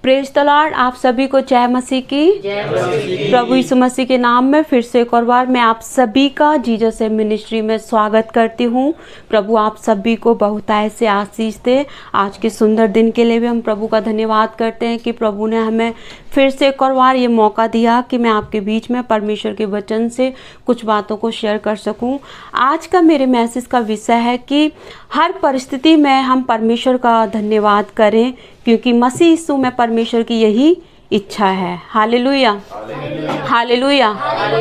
Praise the Lord. आप सभी को जय मसीह की। प्रभु यीशु मसीह के नाम में फिर से एक और बार मैं आप सभी का जीसस मिनिस्ट्री में स्वागत करती हूँ। प्रभु आप सभी को बहुतायत से आशीष दे। आज के सुंदर दिन के लिए भी हम प्रभु का धन्यवाद करते हैं कि प्रभु ने हमें फिर से एक और बार ये मौका दिया कि मैं आपके बीच में परमेश्वर के वचन से कुछ बातों को शेयर कर सकूं। आज का मेरे मैसेज का विषय है कि हर परिस्थिति में हम परमेश्वर का धन्यवाद करें, क्योंकि मसीह यीशु में परमेश्वर की यही इच्छा है। Hallelujah, hallelujah.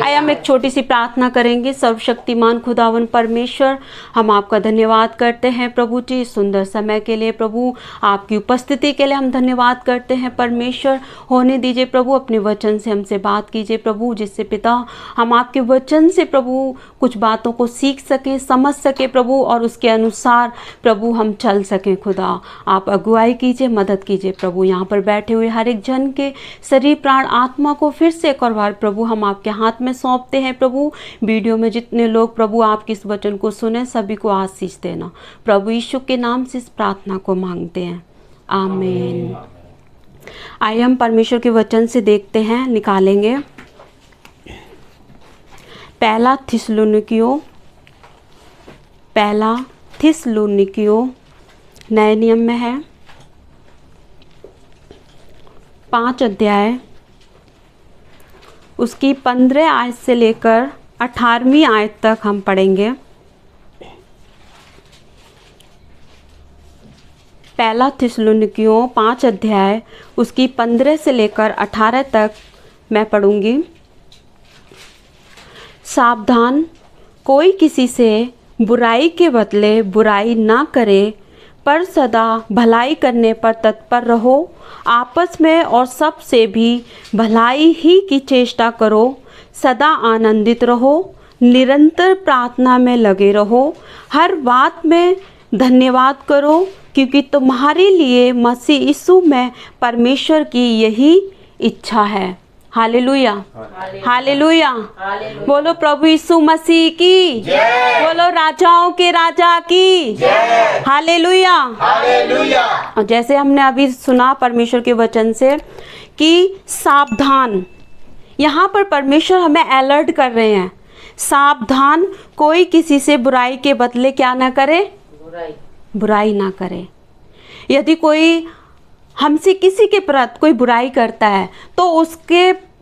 आइए हम एक छोटी सी प्रार्थना करेंगे। सर्वशक्तिमान खुदावन परमेश्वर, हम आपका धन्यवाद करते हैं प्रभु जी सुंदर समय के लिए। प्रभु आपकी उपस्थिति के लिए हम धन्यवाद करते हैं परमेश्वर। होने दीजिए प्रभु, अपने वचन से हमसे बात कीजिए प्रभु, जिससे पिता हम आपके वचन से प्रभु कुछ बातों को सीख सकें, समझ सके प्रभु, और उसके अनुसार प्रभु हम चल सकें। खुदा आप अगुवाई कीजिए, मदद कीजिए प्रभु। यहाँ पर बैठे हुए हर एक जन के शरीर प्राण आत्मा को फिर से एक और बार प्रभु हम आपके हाथ में सौंपते हैं प्रभु। वीडियो में जितने लोग प्रभु आपके इस वचन को सुने सभी को आशीष देना। प्रभु यीशु के नाम से इस प्रार्थना को मांगते हैं, आमीन। आइए हम परमेश्वर के वचन से देखते हैं, निकालेंगे पहला थिस्सलुनीकियों नए नियम में है 5 अध्याय, उसकी 15 आयत से लेकर 18वीं आयत तक हम पढ़ेंगे। पहला थिस्सलुनीकियों 5 अध्याय, उसकी 15 से लेकर 18 तक मैं पढ़ूंगी। सावधान, कोई किसी से बुराई के बदले बुराई ना करे, पर सदा भलाई करने पर तत्पर रहो। आपस में और सब से भी भलाई ही की चेष्टा करो। सदा आनंदित रहो, निरंतर प्रार्थना में लगे रहो, हर बात में धन्यवाद करो, क्योंकि तुम्हारे लिए मसीह यीशु में परमेश्वर की यही इच्छा है। Hallelujah, hallelujah. बोलो प्रभु यीशु मसीह की जय। बोलो राजाओं के राजा की जय। Hallelujah, hallelujah. और जैसे हमने अभी सुना परमेश्वर के वचन से कि सावधान, यहाँ पर परमेश्वर हमें अलर्ट कर रहे हैं। सावधान, कोई किसी से बुराई के बदले क्या ना करे, बुराई ना करे। यदि कोई हमसे किसी के प्रति कोई बुराई करता है तो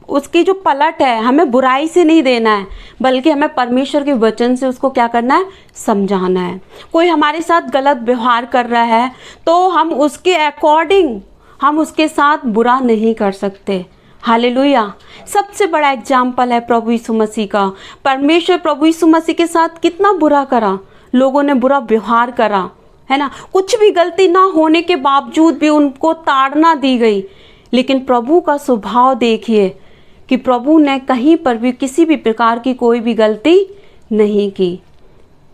उसकी जो पलट है हमें बुराई से नहीं देना है, बल्कि हमें परमेश्वर के वचन से उसको क्या करना है, समझाना है। कोई हमारे साथ गलत व्यवहार कर रहा है तो हम उसके अकॉर्डिंग हम उसके साथ बुरा नहीं कर सकते। हालेलुया। सबसे बड़ा एग्जाम्पल है प्रभु यीशु मसीह का। परमेश्वर प्रभु यीशु मसीह के साथ कितना बुरा करा, लोगों ने बुरा व्यवहार करा, है ना। कुछ भी गलती ना होने के बावजूद भी उनको ताड़ना दी गई, लेकिन प्रभु का स्वभाव देखिए कि प्रभु ने कहीं पर भी किसी भी प्रकार की कोई भी गलती नहीं की।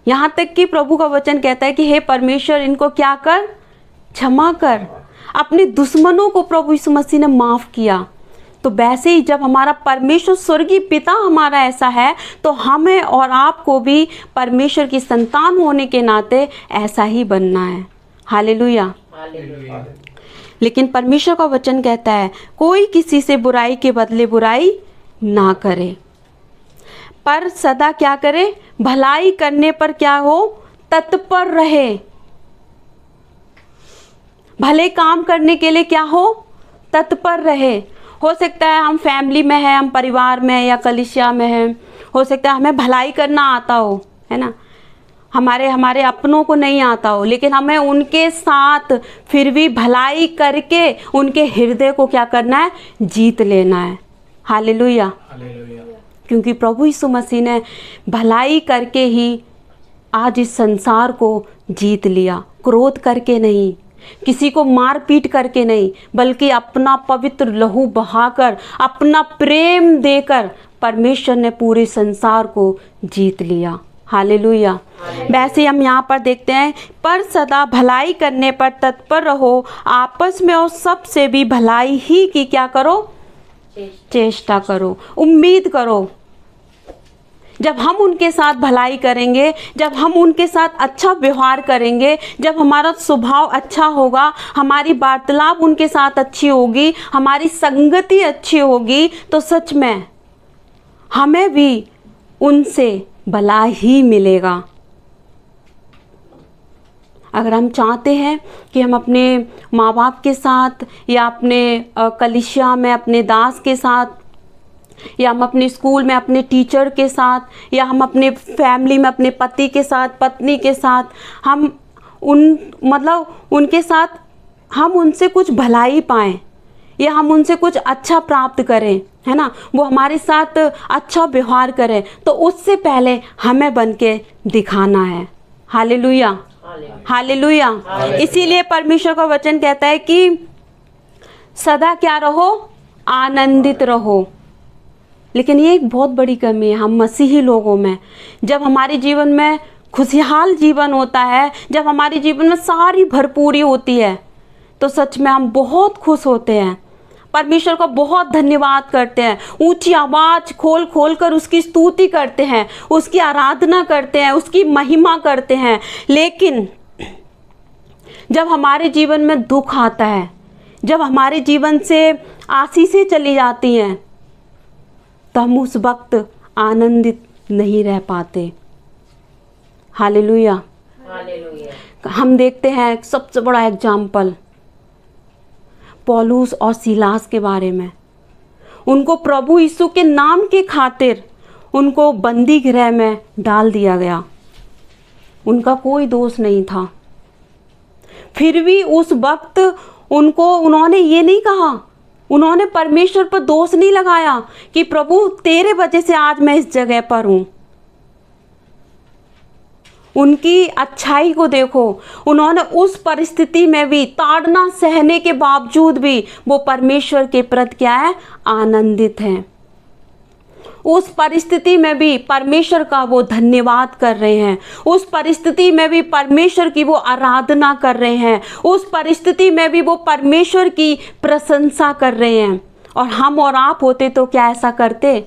यहाँ तक कि प्रभु का वचन कहता है कि हे परमेश्वर, इनको क्या कर, क्षमा कर। अपने दुश्मनों को प्रभु यीशु मसीह ने माफ़ किया। तो वैसे ही जब हमारा परमेश्वर स्वर्गीय पिता हमारा ऐसा है, तो हमें और आपको भी परमेश्वर की संतान होने के नाते ऐसा ही बनना है। हालेलुया। लेकिन परमेश्वर का वचन कहता है कोई किसी से बुराई के बदले बुराई ना करे, पर सदा क्या करे, भलाई करने पर क्या हो, तत्पर रहे। भले काम करने के लिए क्या हो, तत्पर रहे। हो सकता है हम फैमिली में हैं, हम परिवार में या कलीसिया में हैं, हो सकता है हमें भलाई करना आता हो, है ना, हमारे अपनों को नहीं आता हो, लेकिन हमें उनके साथ फिर भी भलाई करके उनके हृदय को क्या करना है, जीत लेना है। हालेलुया। क्योंकि प्रभु यीशु मसीह ने भलाई करके ही आज इस संसार को जीत लिया, क्रोध करके नहीं, किसी को मार पीट करके नहीं, बल्कि अपना पवित्र लहू बहाकर, अपना प्रेम देकर परमेश्वर ने पूरे संसार को जीत लिया। हालेलुया। वैसे हम यहाँ पर देखते हैं, पर सदा भलाई करने पर तत्पर रहो, आपस में और सब से भी भलाई ही की क्या करो, चेष्टा करो, उम्मीद करो। जब हम उनके साथ भलाई करेंगे, जब हम उनके साथ अच्छा व्यवहार करेंगे, जब हमारा स्वभाव अच्छा होगा, हमारी वार्तालाप उनके साथ अच्छी होगी, हमारी संगति अच्छी होगी, तो सच में हमें भी उनसे भला ही मिलेगा। अगर हम चाहते हैं कि हम अपने माँ बाप के साथ या अपने कलीसिया में अपने दास के साथ या हम अपने स्कूल में अपने टीचर के साथ या हम अपने फैमिली में अपने पति के साथ, पत्नी के साथ, हम उनके साथ हम उनसे कुछ भलाई पाएं या हम उनसे कुछ अच्छा प्राप्त करें, है ना, वो हमारे साथ अच्छा व्यवहार करें, तो उससे पहले हमें बन के दिखाना है। Hallelujah, hallelujah. इसीलिए परमेश्वर का वचन कहता है कि सदा क्या रहो, आनंदित रहो। लेकिन ये एक बहुत बड़ी कमी है हम मसीही लोगों में। जब हमारे जीवन में खुशहाल जीवन होता है, जब हमारे जीवन में सारी भरपूरी होती है, तो सच में हम बहुत खुश होते हैं, परमेश्वर का बहुत धन्यवाद करते हैं, ऊंची आवाज खोल खोल कर उसकी स्तुति करते हैं, उसकी आराधना करते हैं, उसकी महिमा करते हैं। लेकिन जब हमारे जीवन में दुख आता है, जब हमारे जीवन से आशीषें चली जाती हैं, तो हम उस वक्त आनंदित नहीं रह पाते। Hallelujah, hallelujah. हम देखते हैं सबसे बड़ा एग्जाम्पल पौलुस और सीलास के बारे में। उनको प्रभु यीशु के नाम के खातिर उनको बंदी गृह में डाल दिया गया। उनका कोई दोष नहीं था, फिर भी उस वक्त उन्होंने ये नहीं कहा, उन्होंने परमेश्वर पर दोष नहीं लगाया कि प्रभु तेरे वजह से आज मैं इस जगह पर हूं। उनकी अच्छाई को देखो, उन्होंने उस परिस्थिति में भी ताड़ना सहने के बावजूद भी वो परमेश्वर के प्रति क्या है, आनंदित हैं। उस परिस्थिति में भी परमेश्वर का वो धन्यवाद कर रहे हैं, उस परिस्थिति में भी परमेश्वर की वो आराधना कर रहे हैं, उस परिस्थिति में भी वो परमेश्वर की प्रशंसा कर रहे हैं। और हम और आप होते तो क्या ऐसा करते?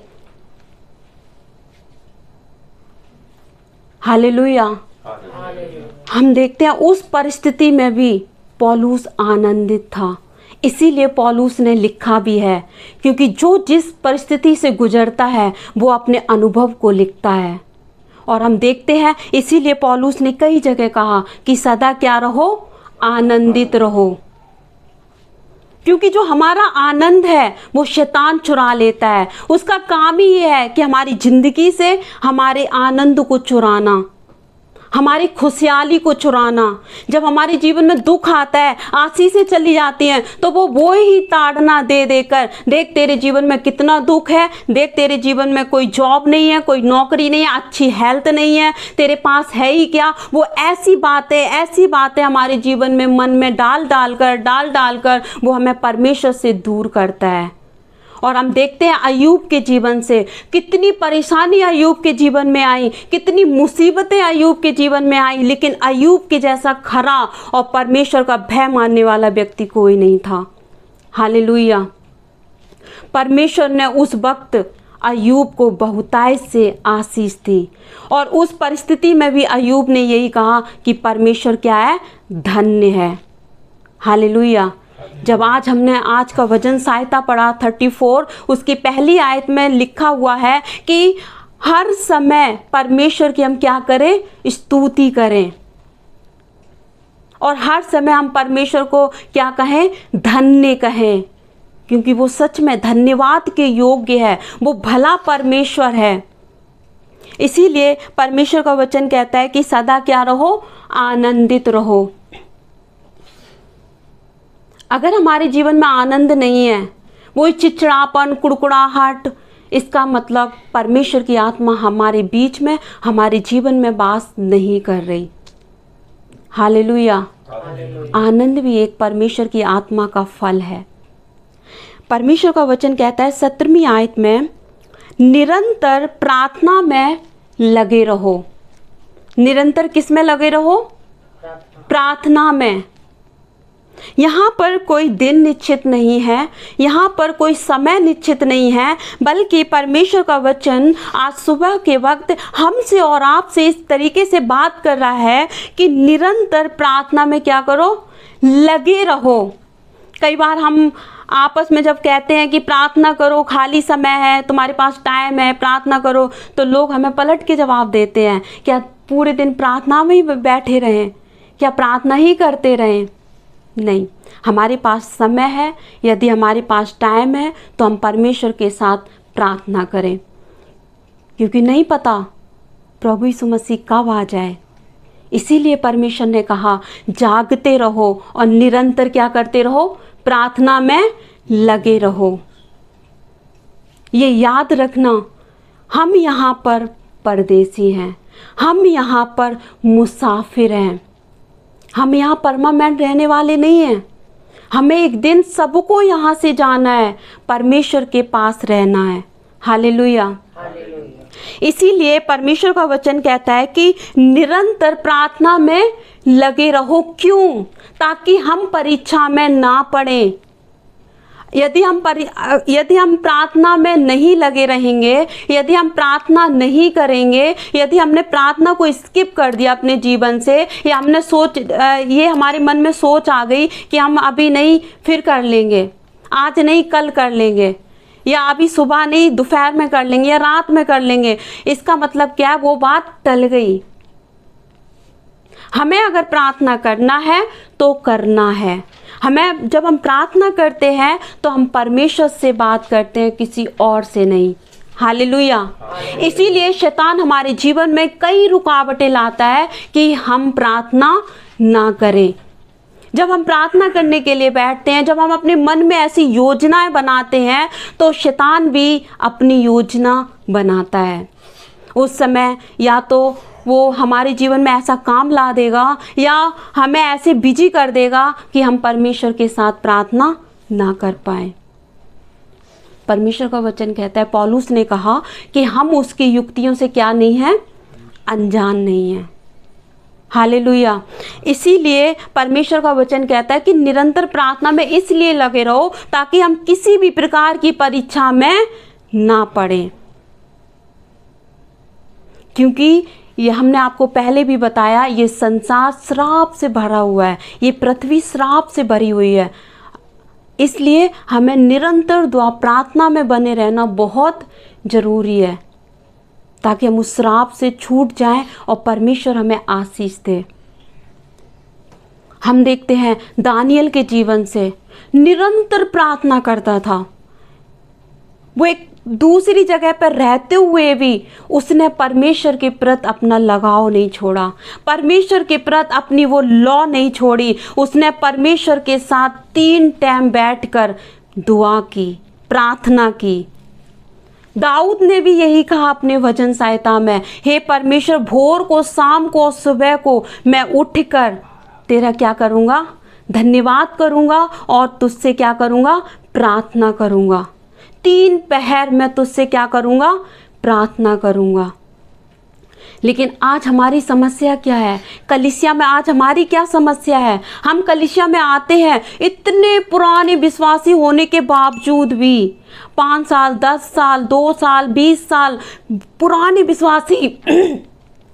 हालेलुया। हम देखते हैं उस परिस्थिति में भी पौलुस आनंदित था। इसीलिए पौलुस ने लिखा भी है, क्योंकि जो जिस परिस्थिति से गुजरता है वो अपने अनुभव को लिखता है। और हम देखते हैं इसीलिए पौलुस ने कई जगह कहा कि सदा क्या रहो, आनंदित रहो। क्योंकि जो हमारा आनंद है वो शैतान चुरा लेता है। उसका काम ही ये है कि हमारी जिंदगी से हमारे आनंद को चुराना, हमारी खुशहाली को चुराना। जब हमारे जीवन में दुख आता है, आशीषें चली जाती हैं, तो वो ही ताड़ना दे देकर, देख तेरे जीवन में कितना दुख है, देख तेरे जीवन में कोई जॉब नहीं है, कोई नौकरी नहीं है, अच्छी हेल्थ नहीं है, तेरे पास है ही क्या। वो ऐसी बातें हमारे जीवन में मन में डाल डाल कर वो हमें परमेश्वर से दूर करता है। और हम देखते हैं अय्यूब के जीवन से कितनी परेशानी अय्यूब के जीवन में आई, कितनी मुसीबतें अय्यूब के जीवन में आई, लेकिन अय्यूब के जैसा खरा और परमेश्वर का भय मानने वाला व्यक्ति कोई नहीं था। हालेलुया। परमेश्वर ने उस वक्त अय्यूब को बहुतायत से आशीष दी, और उस परिस्थिति में भी अय्यूब ने यही कहा कि परमेश्वर क्या है, धन्य है। हालेलुया। जब हमने आज का वचन सहायता पढ़ा 34, उसकी पहली आयत में लिखा हुआ है कि हर समय परमेश्वर की हम क्या करें, स्तुति करें, और हर समय हम परमेश्वर को क्या कहें, धन्य कहें, क्योंकि वो सच में धन्यवाद के योग्य है, वो भला परमेश्वर है। इसीलिए परमेश्वर का वचन कहता है कि सदा क्या रहो, आनंदित रहो। अगर हमारे जीवन में आनंद नहीं है, वो चिड़चिड़ापन, कुड़कुड़ाहट, इसका मतलब परमेश्वर की आत्मा हमारे बीच में, हमारे जीवन में वास नहीं कर रही। हालेलुया। आनंद भी एक परमेश्वर की आत्मा का फल है। परमेश्वर का वचन कहता है 17वीं आयत में, निरंतर प्रार्थना में लगे रहो। निरंतर किस में लगे रहो? प्रार्थना में। यहाँ पर कोई दिन निश्चित नहीं है, यहाँ पर कोई समय निश्चित नहीं है, बल्कि परमेश्वर का वचन आज सुबह के वक्त हमसे और आपसे इस तरीके से बात कर रहा है कि निरंतर प्रार्थना में क्या करो, लगे रहो। कई बार हम आपस में जब कहते हैं कि प्रार्थना करो, खाली समय है, तुम्हारे पास टाइम है, प्रार्थना करो, तो लोग हमें पलट के जवाब देते हैं, क्या पूरे दिन प्रार्थना में ही बैठे रहें, क्या प्रार्थना ही करते रहें? नहीं, हमारे पास समय है, यदि हमारे पास टाइम है तो हम परमेश्वर के साथ प्रार्थना करें, क्योंकि नहीं पता प्रभु यीशु मसीह कब आ जाए। इसीलिए परमेश्वर ने कहा जागते रहो और निरंतर क्या करते रहो, प्रार्थना में लगे रहो। ये याद रखना, हम यहाँ पर परदेसी हैं, हम यहाँ पर मुसाफिर हैं, हम यहाँ परमानेंट रहने वाले नहीं हैं। हमें एक दिन सबको यहाँ से जाना है, परमेश्वर के पास रहना है। हालेलुया। इसीलिए परमेश्वर का वचन कहता है कि निरंतर प्रार्थना में लगे रहो। क्यों? ताकि हम परीक्षा में ना पड़े। यदि हम प्रार्थना में नहीं लगे रहेंगे, यदि हम प्रार्थना नहीं करेंगे, यदि हमने प्रार्थना को स्किप कर दिया अपने जीवन से, या हमने ये हमारे मन में सोच आ गई कि हम अभी नहीं, फिर कर लेंगे, आज नहीं कल कर लेंगे, या अभी सुबह नहीं दोपहर में कर लेंगे, या रात में कर लेंगे, इसका मतलब क्या है, वो बात टल गई। हमें अगर प्रार्थना करना है तो करना है। हमें जब हम प्रार्थना करते हैं तो हम परमेश्वर से बात करते हैं, किसी और से नहीं। हालेलुया। इसीलिए शैतान हमारे जीवन में कई रुकावटें लाता है कि हम प्रार्थना ना करें। जब हम प्रार्थना करने के लिए बैठते हैं, जब हम अपने मन में ऐसी योजनाएं बनाते हैं, तो शैतान भी अपनी योजना बनाता है। उस समय या तो वो हमारे जीवन में ऐसा काम ला देगा, या हमें ऐसे बिजी कर देगा कि हम परमेश्वर के साथ प्रार्थना ना कर पाए। परमेश्वर का वचन कहता है, पौलुस ने कहा कि हम उसकी युक्तियों से क्या नहीं है, अनजान नहीं है। हालेलुया। इसीलिए परमेश्वर का वचन कहता है कि निरंतर प्रार्थना में इसलिए लगे रहो ताकि हम किसी भी प्रकार की परीक्षा में ना पड़े। क्योंकि ये हमने आपको पहले भी बताया, ये संसार श्राप से भरा हुआ है, ये पृथ्वी श्राप से भरी हुई है। इसलिए हमें निरंतर दुआ प्रार्थना में बने रहना बहुत ज़रूरी है, ताकि हम उस श्राप से छूट जाएं और परमेश्वर हमें आशीष दे। हम देखते हैं दानियल के जीवन से, निरंतर प्रार्थना करता था। वो एक दूसरी जगह पर रहते हुए भी उसने परमेश्वर के प्रति अपना लगाव नहीं छोड़ा, परमेश्वर के प्रति अपनी वो लॉ नहीं छोड़ी। उसने परमेश्वर के साथ 3 टाइम बैठकर दुआ की, प्रार्थना की। दाऊद ने भी यही कहा अपने भजन संहिता में, हे परमेश्वर, भोर को, शाम को, सुबह को मैं उठकर तेरा क्या करूँगा, धन्यवाद करूँगा और तुझसे क्या करूँगा, प्रार्थना करूँगा। 3 पहर मैं तुझसे क्या करूँगा, प्रार्थना करूँगा। लेकिन आज हमारी समस्या क्या है? कलीसिया में आज हमारी क्या समस्या है? हम कलीसिया में आते हैं, इतने पुराने विश्वासी होने के बावजूद भी, 5 साल, 10 साल, 2 साल, 20 साल पुराने विश्वासी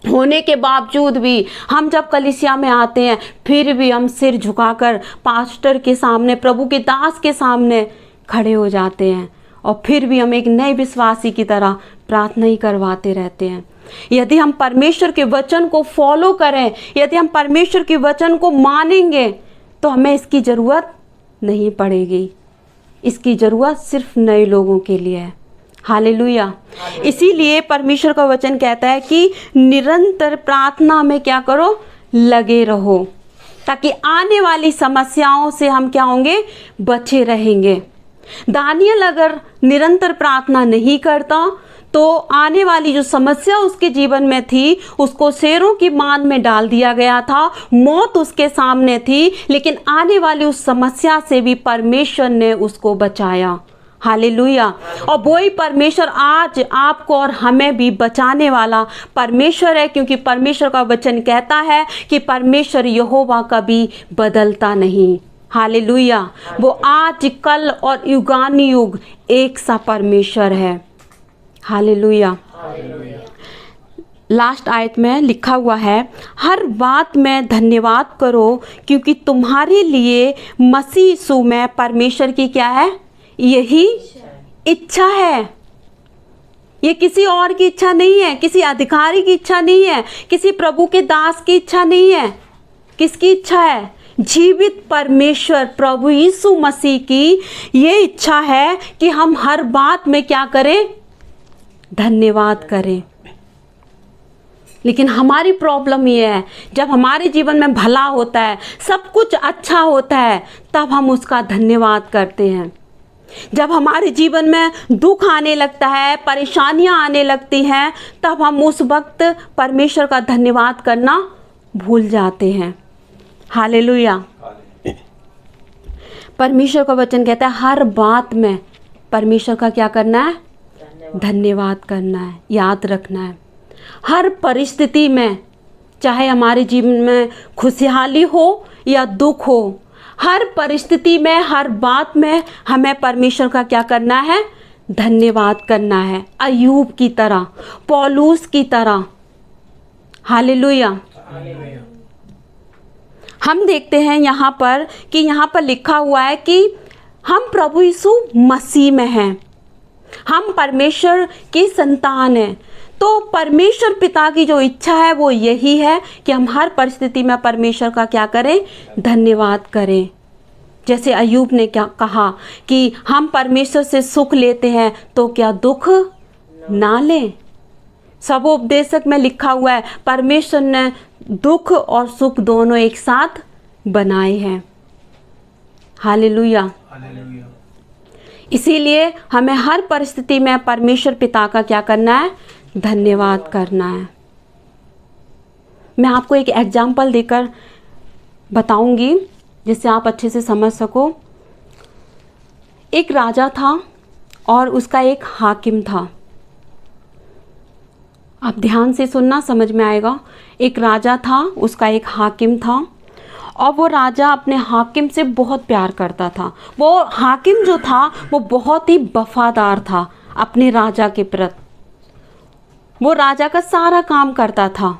होने के बावजूद भी हम जब कलीसिया में आते हैं, फिर भी हम सिर झुकाकर पास्टर के सामने, प्रभु के दास के सामने खड़े हो जाते हैं, और फिर भी हम एक नए विश्वासी की तरह प्रार्थना ही करवाते रहते हैं। यदि हम परमेश्वर के वचन को फॉलो करें, यदि हम परमेश्वर के वचन को मानेंगे, तो हमें इसकी ज़रूरत नहीं पड़ेगी। इसकी ज़रूरत सिर्फ नए लोगों के लिए है। हालेलुया। इसीलिए परमेश्वर का वचन कहता है कि निरंतर प्रार्थना में क्या करो, लगे रहो, ताकि आने वाली समस्याओं से हम क्या होंगे, बचे रहेंगे। दानियल अगर निरंतर प्रार्थना नहीं करता तो आने वाली जो समस्या उसके जीवन में थी, उसको शेरों की मान में डाल दिया गया था, मौत उसके सामने थी, लेकिन आने वाली उस समस्या से भी परमेश्वर ने उसको बचाया। हालेलुया। और वही परमेश्वर आज आपको और हमें भी बचाने वाला परमेश्वर है, क्योंकि परमेश्वर का वचन कहता है कि परमेश्वर यहोवा कभी बदलता नहीं। हालेलुया। वो आज, कल और युगानुयुग एक सा परमेश्वर है। हालेलुया। लास्ट आयत में लिखा हुआ है, हर बात में धन्यवाद करो क्योंकि तुम्हारे लिए मसीह यीशु में परमेश्वर की क्या है, यही इच्छा है। ये किसी और की इच्छा नहीं है, किसी अधिकारी की इच्छा नहीं है, किसी प्रभु के दास की इच्छा नहीं है। किसकी इच्छा है? जीवित परमेश्वर प्रभु यीशु मसीह की ये इच्छा है कि हम हर बात में क्या करें, धन्यवाद करें। लेकिन हमारी प्रॉब्लम ये है, जब हमारे जीवन में भला होता है, सब कुछ अच्छा होता है, तब हम उसका धन्यवाद करते हैं। जब हमारे जीवन में दुख आने लगता है, परेशानियां आने लगती हैं, तब हम उस वक्त परमेश्वर का धन्यवाद करना भूल जाते हैं। हालेलुया। परमेश्वर का वचन कहता है हर बात में परमेश्वर का क्या करना है, धन्यवाद करना है, याद रखना है। हर परिस्थिति में, चाहे हमारे जीवन में खुशहाली हो या दुख हो, हर परिस्थिति में, हर बात में हमें परमेश्वर का क्या करना है, धन्यवाद करना है। अय्यूब की तरह, पौलुस की तरह। हालेलुया। हम देखते हैं यहाँ पर कि यहाँ पर लिखा हुआ है कि हम प्रभु यीशु मसीह में हैं, हम परमेश्वर की संतान हैं। तो परमेश्वर पिता की जो इच्छा है वो यही है कि हम हर परिस्थिति में परमेश्वर का क्या करें, धन्यवाद करें। जैसे अय्यूब ने क्या कहा कि हम परमेश्वर से सुख लेते हैं तो क्या दुख ना लें। सबोपदेशक में लिखा हुआ है परमेश्वर ने दुख और सुख दोनों एक साथ बनाए हैं। हालेलुया। इसीलिए हमें हर परिस्थिति में परमेश्वर पिता का क्या करना है, धन्यवाद करना है। मैं आपको एक एग्जाम्पल देकर बताऊंगी जिससे आप अच्छे से समझ सको। एक राजा था और उसका एक हाकिम था। आप ध्यान से सुनना, समझ में आएगा। एक राजा था, उसका एक हाकिम था और वो राजा अपने हाकिम से बहुत प्यार करता था। वो हाकिम जो था वो बहुत ही वफादार था अपने राजा के प्रति। वो राजा का सारा काम करता था,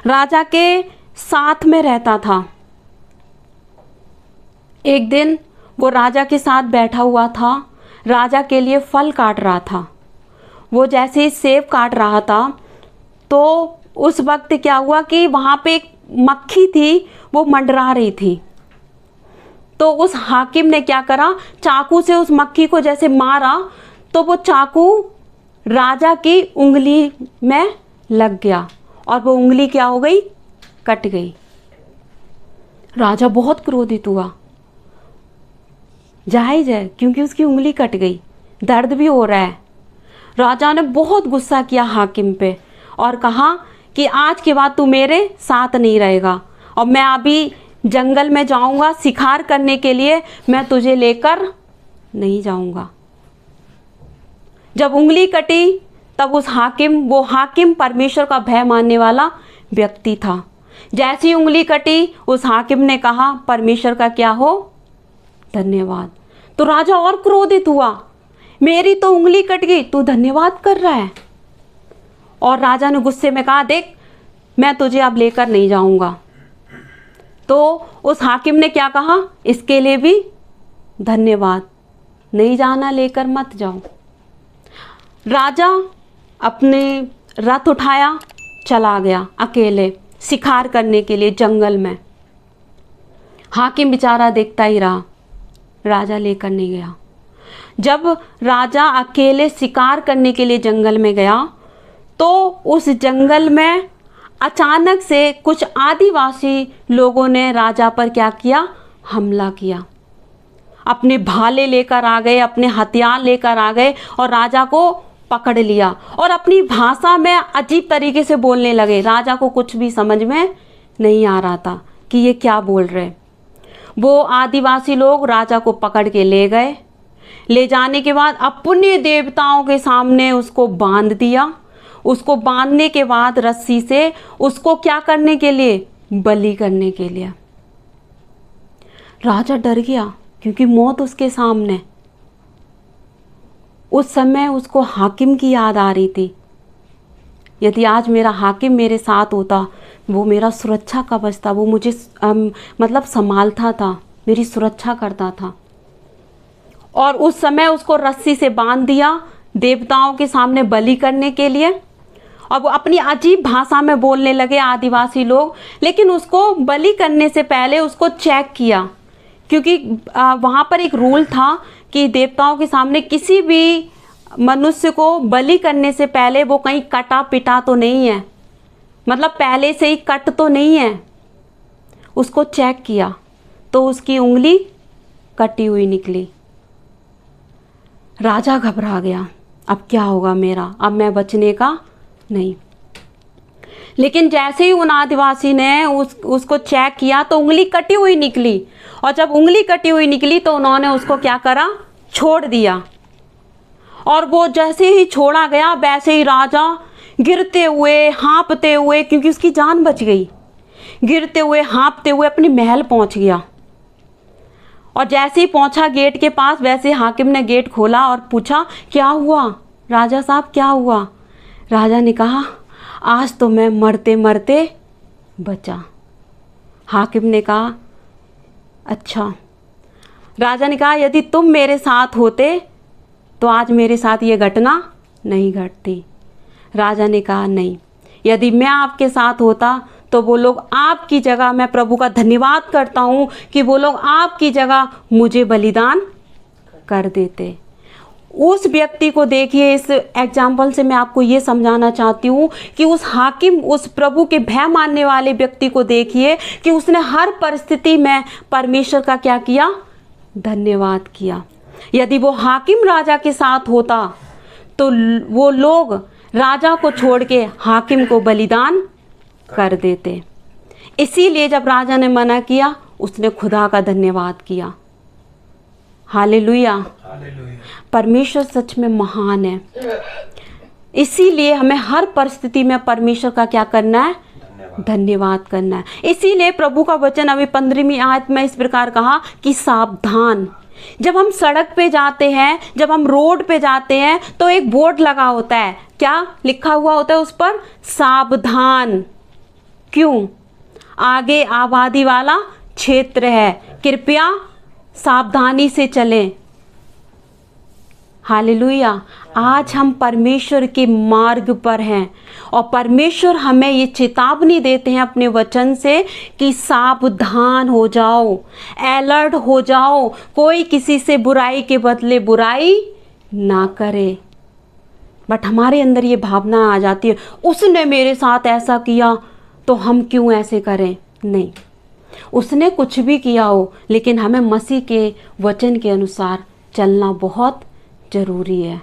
राजा के साथ में रहता था। एक दिन वो राजा के साथ बैठा हुआ था, राजा के लिए फल काट रहा था। वो जैसे ही सेब काट रहा था तो उस वक्त क्या हुआ कि वहाँ पे एक मक्खी थी, वो मंडरा रही थी। तो उस हाकिम ने क्या करा, चाकू से उस मक्खी को जैसे मारा तो वो चाकू राजा की उंगली में लग गया और वो उंगली क्या हो गई, कट गई। राजा बहुत क्रोधित हुआ, जायज है क्योंकि उसकी उंगली कट गई, दर्द भी हो रहा है। राजा ने बहुत गुस्सा किया हाकिम पे और कहा कि आज के बाद तू मेरे साथ नहीं रहेगा और मैं अभी जंगल में जाऊंगा शिकार करने के लिए, मैं तुझे लेकर नहीं जाऊंगा। जब उंगली कटी तब वो हाकिम परमेश्वर का भय मानने वाला व्यक्ति था। जैसी उंगली कटी उस हाकिम ने कहा परमेश्वर का क्या हो, धन्यवाद। तो राजा और क्रोधित हुआ, मेरी तो उंगली कट गई, तू धन्यवाद कर रहा है। और राजा ने गुस्से में कहा देख मैं तुझे अब लेकर नहीं जाऊंगा। तो उस हाकिम ने क्या कहा, इसके लिए भी धन्यवाद, नहीं जाना, लेकर मत जाओ। राजा अपने रथ उठाया, चला गया अकेले शिकार करने के लिए जंगल में। हाकिम बेचारा देखता ही रहा, राजा लेकर नहीं गया। जब राजा अकेले शिकार करने के लिए जंगल में गया तो उस जंगल में अचानक से कुछ आदिवासी लोगों ने राजा पर क्या किया, हमला किया। अपने भाले लेकर आ गए, अपने हथियार लेकर आ गए और राजा को पकड़ लिया और अपनी भाषा में अजीब तरीके से बोलने लगे। राजा को कुछ भी समझ में नहीं आ रहा था कि ये क्या बोल रहे। वो आदिवासी लोग राजा को पकड़ के ले गए। ले जाने के बाद अपने देवताओं के सामने उसको बांध दिया। उसको बांधने के बाद रस्सी से उसको क्या करने के लिए, बलि करने के लिए। राजा डर गया क्योंकि मौत उसके सामने। उस समय उसको हाकिम की याद आ रही थी। यदि आज मेरा हाकिम मेरे साथ होता, वो मेरा सुरक्षा कवच था, वो मुझे मतलब संभालता था, मेरी सुरक्षा करता था। और उस समय उसको रस्सी से बांध दिया देवताओं के सामने बलि करने के लिए। और वो अपनी अजीब भाषा में बोलने लगे आदिवासी लोग, लेकिन उसको बलि करने से पहले उसको चेक किया, क्योंकि वहाँ पर एक रूल था कि देवताओं के सामने किसी भी मनुष्य को बलि करने से पहले वो कहीं कटा पिटा तो नहीं है, मतलब पहले से ही कट तो नहीं है। उसको चेक किया तो उसकी उंगली कटी हुई निकली। राजा घबरा गया, अब क्या होगा मेरा, अब मैं बचने का नहीं। लेकिन जैसे ही उन आदिवासी ने उसको चेक किया तो उंगली कटी हुई निकली। और जब उंगली कटी हुई निकली तो उन्होंने उसको क्या करा, छोड़ दिया। और वो जैसे ही छोड़ा गया वैसे ही राजा गिरते हुए हाँपते हुए, क्योंकि उसकी जान बच गई, गिरते हुए हाँपते हुए अपनी महल पहुंच गया। और जैसे ही पहुंचा गेट के पास, वैसे हाकिम ने गेट खोला और पूछा, क्या हुआ राजा साहब, क्या हुआ? राजा ने कहा, आज तो मैं मरते मरते बचा। हाकिम ने कहा, अच्छा। राजा ने कहा, यदि तुम मेरे साथ होते तो आज मेरे साथ ये घटना नहीं घटती। राजा ने कहा, नहीं, यदि मैं आपके साथ होता तो वो लोग आपकी जगह, मैं प्रभु का धन्यवाद करता हूँ कि वो लोग आपकी जगह मुझे बलिदान कर देते। उस व्यक्ति को देखिए, इस एग्जाम्पल से मैं आपको ये समझाना चाहती हूँ कि उस हाकिम, उस प्रभु के भय मानने वाले व्यक्ति को देखिए कि उसने हर परिस्थिति में परमेश्वर का क्या किया, धन्यवाद किया। यदि वो हाकिम राजा के साथ होता तो वो लोग राजा को छोड़ के हाकिम को बलिदान कर देते। इसीलिए जब राजा ने मना किया, उसने खुदा का धन्यवाद किया। हालेलुया। परमेश्वर सच में महान है। इसीलिए हमें हर परिस्थिति में परमेश्वर का क्या करना है, धन्यवाद करना है। इसीलिए प्रभु का वचन अभी 15वीं आयत में इस प्रकार कहा कि सावधान। जब हम सड़क पे जाते हैं, जब हम रोड पे जाते हैं तो एक बोर्ड लगा होता है, क्या लिखा हुआ होता है उस पर, सावधान। क्यों? आगे आबादी वाला क्षेत्र है, कृपया सावधानी से चलें। हालेलुया। आज हम परमेश्वर के मार्ग पर हैं और परमेश्वर हमें ये चेतावनी देते हैं अपने वचन से कि सावधान हो जाओ, अलर्ट हो जाओ, कोई किसी से बुराई के बदले बुराई ना करे। बट हमारे अंदर ये भावना आ जाती है, उसने मेरे साथ ऐसा किया तो हम क्यों ऐसे करें। नहीं, उसने कुछ भी किया हो, लेकिन हमें मसीह के वचन के अनुसार चलना बहुत ज़रूरी है,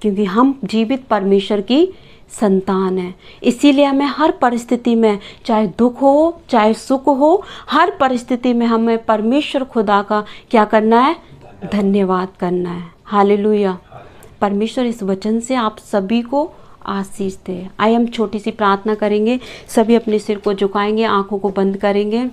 क्योंकि हम जीवित परमेश्वर की संतान है। इसीलिए हमें हर परिस्थिति में, चाहे दुख हो चाहे सुख हो, हर परिस्थिति में हमें परमेश्वर खुदा का क्या करना है, धन्यवाद करना है। हालेलुया। परमेश्वर इस वचन से आप सभी को आशीष दे। आइए हम छोटी सी प्रार्थना करेंगे, सभी अपने सिर को झुकाएंगे, आंखों को बंद करेंगे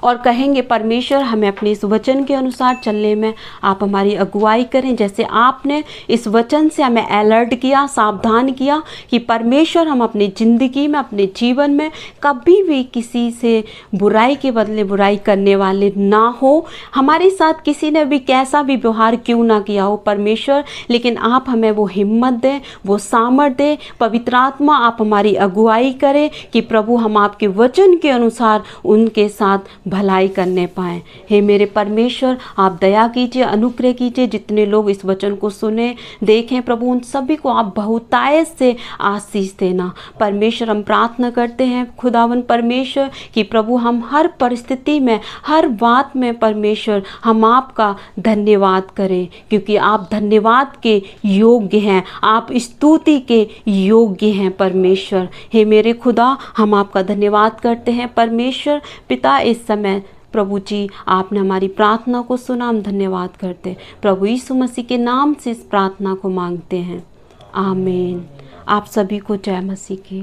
और कहेंगे, परमेश्वर हमें अपने इस वचन के अनुसार चलने में आप हमारी अगुवाई करें। जैसे आपने इस वचन से हमें अलर्ट किया, सावधान किया कि परमेश्वर हम अपनी ज़िंदगी में, अपने जीवन में कभी भी किसी से बुराई के बदले बुराई करने वाले ना हो। हमारे साथ किसी ने भी कैसा भी व्यवहार क्यों ना किया हो परमेश्वर, लेकिन आप हमें वो हिम्मत दें, वो सामर्थ दें। पवित्र आत्मा आप हमारी अगुवाई करें कि प्रभु हम आपके वचन के अनुसार उनके साथ भलाई करने पाएं। हे मेरे परमेश्वर, आप दया कीजिए, अनुग्रह कीजिए। जितने लोग इस वचन को सुने देखें प्रभु, उन सभी को आप बहुतायत से आशीष देना। परमेश्वर हम प्रार्थना करते हैं खुदावन परमेश्वर कि प्रभु हम हर परिस्थिति में, हर बात में परमेश्वर हम आपका धन्यवाद करें, क्योंकि आप धन्यवाद के योग्य हैं, आप स्तुति के योग्य हैं परमेश्वर। हे मेरे खुदा, हम आपका धन्यवाद करते हैं परमेश्वर पिता। इस समय प्रभु जी आपने हमारी प्रार्थना को सुना, हम धन्यवाद करते प्रभु यीशु मसीह के नाम से इस प्रार्थना को मांगते हैं, आमीन। आप सभी को जय मसीह की।